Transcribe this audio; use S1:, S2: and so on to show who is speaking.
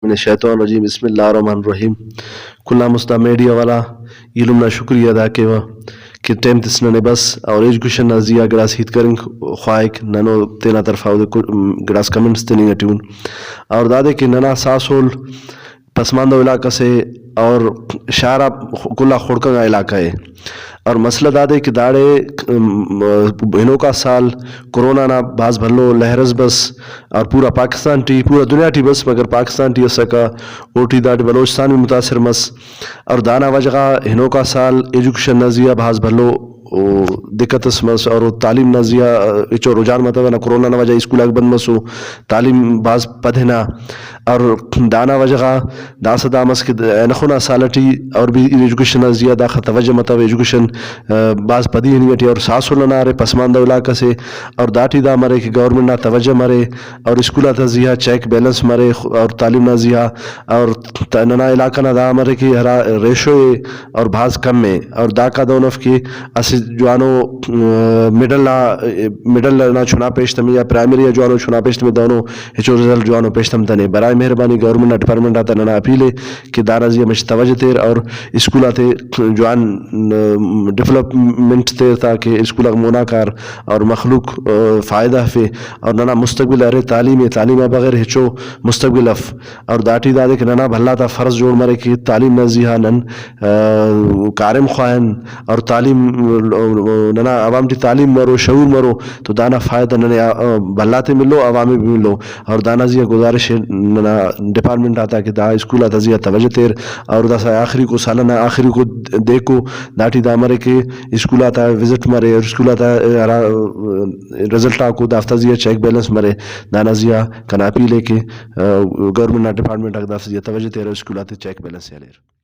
S1: من الشیطان الرجیم بسم اللہ الرحمن الرحیم کلا مستا میڈیا والا علم شکریہ ادا کیوا کہ ٹیم تسننے بس اور ایجوکیشن نازیا گڑاس ہیت کرنگ خواہک ننو تینا طرفا گڑاس کمنٹس تنی ٹیون اور دادے کہ ننا ساسول پسماندہ علاقہ سے اور شارع کلا خڑکا علاقہ ہے اور مسئلہ دادے کہ داڑے ہنو کا سال کرونا نا باز بھلو لہرز بس اور پورا پاکستان ٹی پورا دنیا ٹی بس مگر پاکستان ٹی اسکا اوٹی داڑے بلوچستان بھی متاثر مس اور دانا وجہ ہنو کا سال ایجوکیشن نزیہ باز بھلو دقت مس اور تعلیم نزیہ اچو رجحان مطلب نا کرونا نا وجہ اسکول بند مسو تعلیم باز پدھنا اور دانا وجہ دا صدا مس کہ نخونا سالٹی اور بھی ایجوکیشن نزیہ دا توجہ مطلب ایجوکیشن باز پدی ہنیٹی اور ساسول نارے پسماندہ علاقہ سے اور داٹی دا مرے کہ گورنمنٹ نا توجہ مرے اور اسکولہ تزیہ چیک بیلنس مرے اور تعلیم نزیہ اور ننا علاقہ نا دا مرے کہ ہرا ریشو اور باز کم میں اور دا کا دونف کی اس جوانو مڈل نا چھنا پیشتم یا پرائمری جوانو چھنا پیشتم دونوں ہچو رزلٹ جوانو پیشتم تنے برائے مہربانی گورنمنٹ نا ڈپارٹمنٹ آتا ننا اپیلے کہ دارا زیہ مش توجہ تیر اور اسکولہ تے جوان ڈیولپمنٹ تیر تاکہ اسکولہ موناکار اور مخلوق فائدہ فے اور ننا مستقبل ارے تعلیم بغیر ہچو مستقبل اف اور داٹی دادے کہ ننا بھلا تا فرض جوڑ مرے کہ تعلیم نزیہ نن کارم خواہن اور تعلیم ننا عوام تی تعلیم مرو شعور مرو تو دانا فائدہ ننے بھلاتے ملو عوامی بھی ملو اور دانا زیہ گزارش ننا ڈپارٹمنٹ آتا کہ دا اسکول آتا زیہ توجہ تیر اور دا سا آخری کو سالانہ آخری کو دیکھو داٹی دا مرے کہ اسکول آتا وزٹ مرے اور اسکول آتا رزلٹ آکو دافتہ زیہ چیک بیلنس مرے دانا زیہ کناپی لے کے گورنمنٹ ڈپارٹمنٹ آتا زیہ توجہ تیر اسکول آتے چیک بیلنس یا لیر